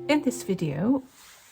In this video,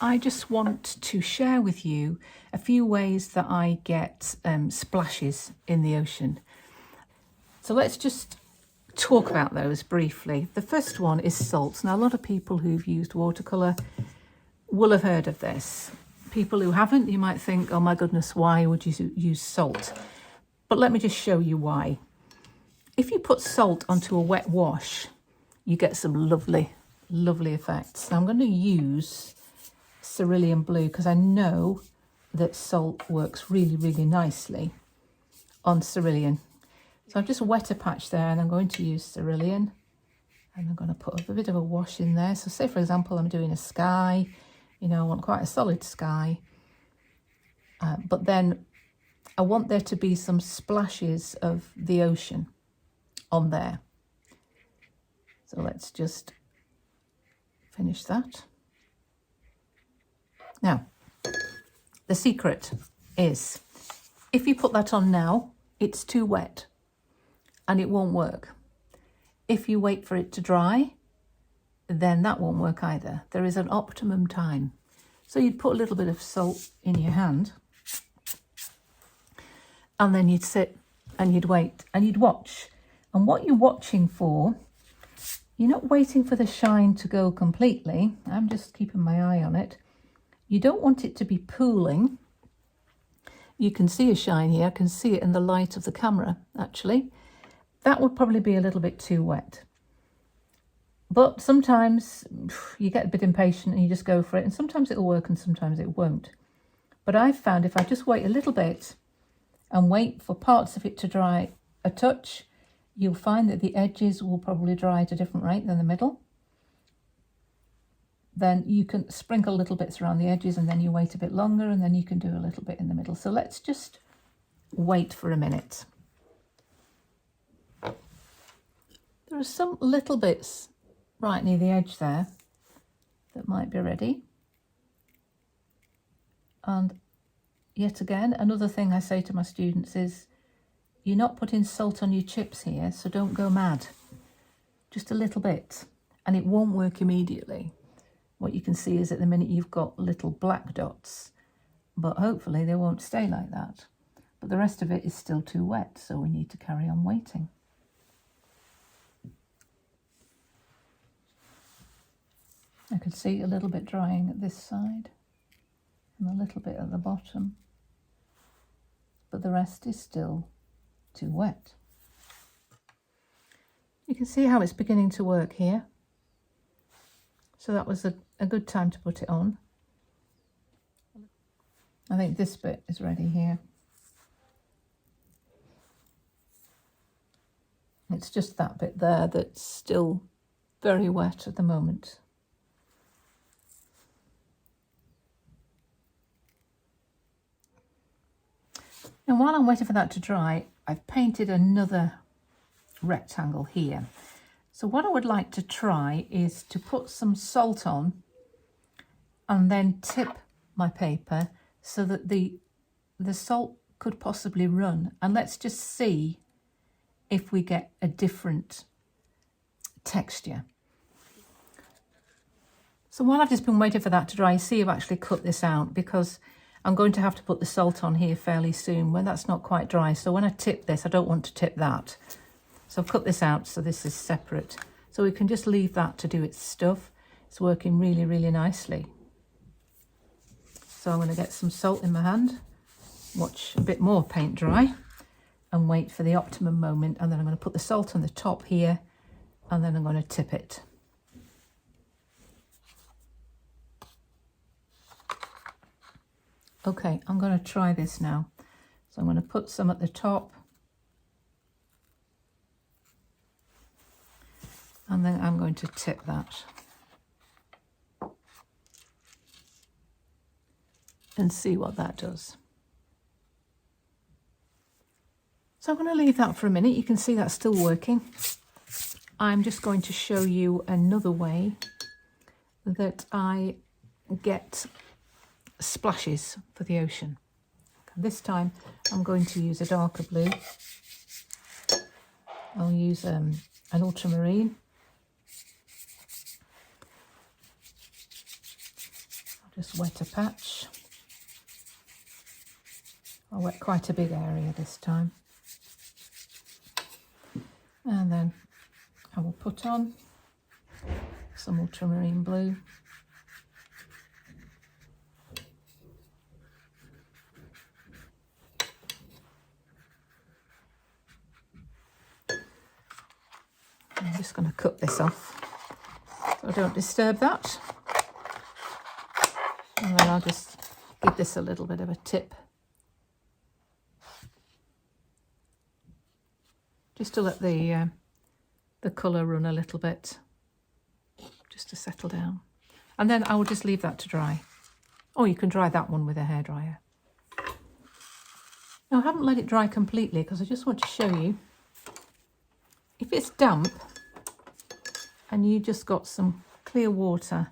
I just want to share with you a few ways that I get splashes in the ocean. So let's just talk about those briefly. The first one is salt. Now, a lot of people who've used watercolour will have heard of this. People who haven't, you might think, oh my goodness, why would you use salt? But let me just show you why. If you put salt onto a wet wash, you get some lovely effects. Now I'm going to use cerulean blue because I know that salt works really nicely on cerulean. So I've just wet a patch there and I'm going to use cerulean and I'm going to put a bit of a wash in there. So say for example I'm doing a sky, you know, I want quite a solid sky, but then I want there to be some splashes of the ocean on there. So let's just finish that. Now, the secret is, if you put that on now, it's too wet and it won't work. If you wait for it to dry, then that won't work either. There is an optimum time. So you'd put a little bit of salt in your hand and then you'd sit and you'd wait and you'd watch. And what you're watching for, you're not waiting for the shine to go completely. I'm just keeping my eye on it. You don't want it to be pooling. You can see a shine here. I can see it in the light of the camera, actually. That would probably be a little bit too wet. But sometimes you get a bit impatient and you just go for it. And sometimes it'll work and sometimes it won't. But I've found if I just wait a little bit and wait for parts of it to dry a touch, you'll find that the edges will probably dry at a different rate than the middle. Then you can sprinkle little bits around the edges and then you wait a bit longer and then you can do a little bit in the middle. So let's just wait for a minute. There are some little bits right near the edge there that might be ready. And yet again, another thing I say to my students is, you're not putting salt on your chips here, so don't go mad. Just a little bit, and it won't work immediately. What you can see is at the minute you've got little black dots, but hopefully they won't stay like that. But the rest of it is still too wet, so we need to carry on waiting. I can see a little bit drying at this side and a little bit at the bottom, but the rest is still too wet. You can see how it's beginning to work here. So that was a good time to put it on. I think this bit is ready here. It's just that bit there that's still very wet at the moment. And while I'm waiting for that to dry, I've painted another rectangle here. So what I would like to try is to put some salt on and then tip my paper so that the salt could possibly run. And let's just see if we get a different texture. So while I've just been waiting for that to dry, you see I've actually cut this out because I'm going to have to put the salt on here fairly soon when that's not quite dry. So when I tip this, I don't want to tip that. So I've cut this out so this is separate. So we can just leave that to do its stuff. It's working really nicely. So I'm going to get some salt in my hand, watch a bit more paint dry and wait for the optimum moment. And then I'm going to put the salt on the top here and then I'm going to tip it. Okay, I'm going to try this now. So I'm going to put some at the top. And then I'm going to tip that. And see what that does. So I'm going to leave that for a minute. You can see that's still working. I'm just going to show you another way that I get splashes for the ocean. This time I'm going to use a darker blue. I'll use an ultramarine Just wet a patch. I'll wet quite a big area this time. And then I will put on some ultramarine blue. I'm just going to cut this off so I don't disturb that. And then I'll just give this a little bit of a tip. Just to let the colour run a little bit, just to settle down. And then I will just leave that to dry. Oh, you can dry that one with a hairdryer. Now I haven't let it dry completely because I just want to show you. If it's damp and you just got some clear water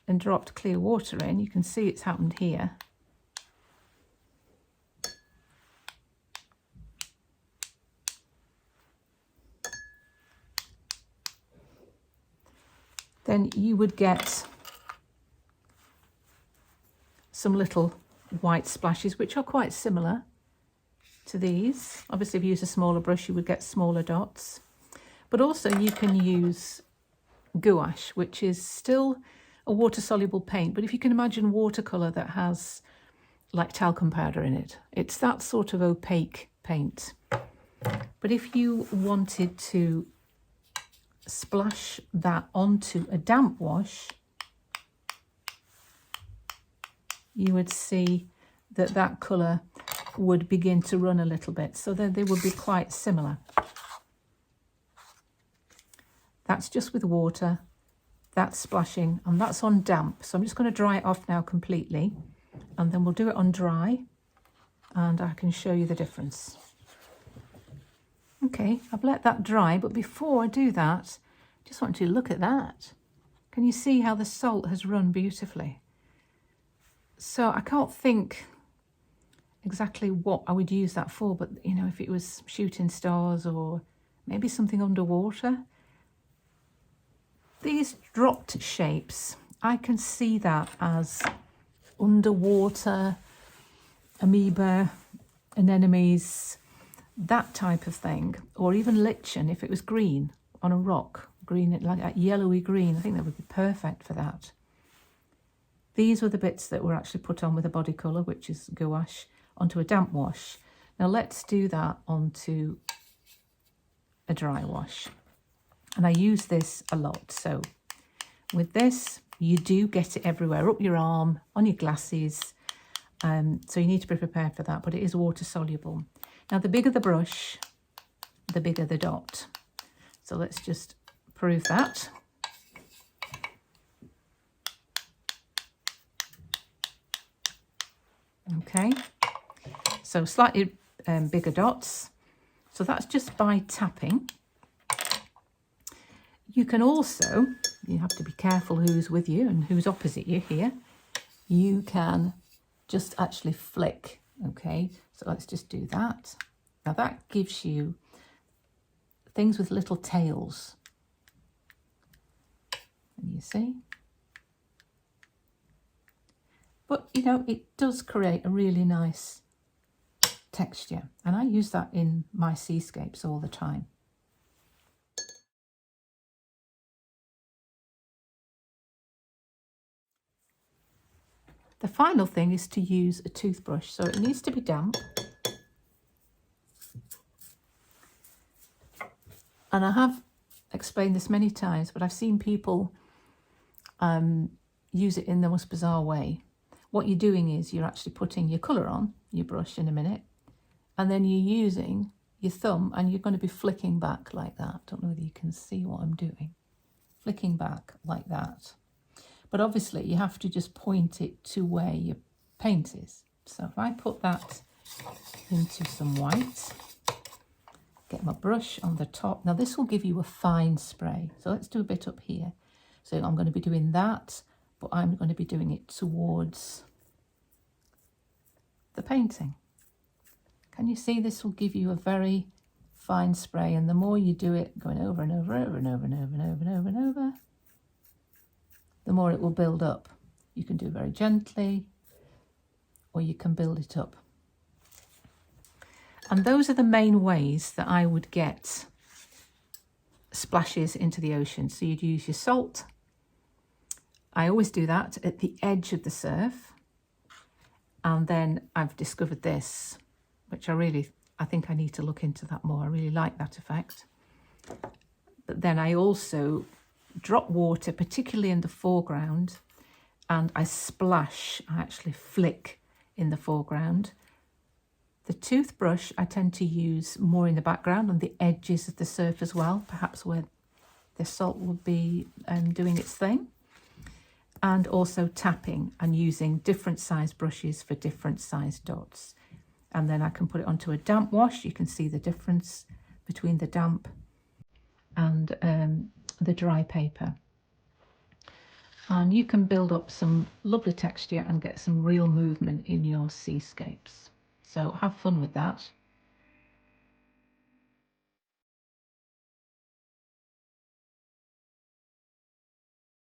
and dropped clear water in, you can see it's happened here. Then you would get some little white splashes, which are quite similar to these. Obviously, if you use a smaller brush, you would get smaller dots. But also you can use gouache, which is still a water-soluble paint. But if you can imagine watercolour that has like talcum powder in it, it's that sort of opaque paint. But if you wanted to splash that onto a damp wash, you would see that that colour would begin to run a little bit, so that they would be quite similar. That's just with water, that's splashing, and that's on damp. So I'm just going to dry it off now completely, and then we'll do it on dry, and I can show you the difference. Okay, I've let that dry, but before I do that, I just want you to look at that. Can you see how the salt has run beautifully? So I can't think exactly what I would use that for, but you know, if it was shooting stars or maybe something underwater. These dropped shapes, I can see that as underwater, amoeba, anemones, that type of thing, or even lichen if it was green on a rock, green, like that yellowy green. I think that would be perfect for that. These were the bits that were actually put on with a body colour, which is gouache, onto a damp wash. Now let's do that onto a dry wash. And I use this a lot. So with this, you do get it everywhere, up your arm, on your glasses. So you need to be prepared for that, but it is water soluble. Now the bigger the brush, the bigger the dot. So let's just prove that. Okay, so slightly bigger dots. So that's just by tapping. You can also, you have to be careful who's with you and who's opposite you here. You can just actually flick, okay? So let's just do that. Now that gives you things with little tails. And you see? But, you know, it does create a really nice texture. And I use that in my seascapes all the time. The final thing is to use a toothbrush. So it needs to be damp. And I have explained this many times, but I've seen people use it in the most bizarre way. What you're doing is you're actually putting your colour on your brush in a minute, and then you're using your thumb and you're going to be flicking back like that. Don't know whether you can see what I'm doing. Flicking back like that. But obviously you have to just point it to where your paint is. So if I put that into some white, get my brush on the top. Now this will give you a fine spray. So let's do a bit up here. So I'm going to be doing that, but I'm going to be doing it towards the painting. Can you see this will give you a very fine spray, and the more you do it, going over and over, over and over and over and over and over and over, the more it will build up. You can do it very gently, or you can build it up. And those are the main ways that I would get splashes into the ocean. So you'd use your salt. I always do that at the edge of the surf. And then I've discovered this, which I think I need to look into that more. I really like that effect. But then I also drop water, particularly in the foreground, and I splash, I actually flick in the foreground. The toothbrush I tend to use more in the background on the edges of the surf as well, perhaps where the salt would be doing its thing. And also tapping and using different size brushes for different size dots. And then I can put it onto a damp wash. You can see the difference between the damp and the dry paper. And you can build up some lovely texture and get some real movement in your seascapes. So have fun with that.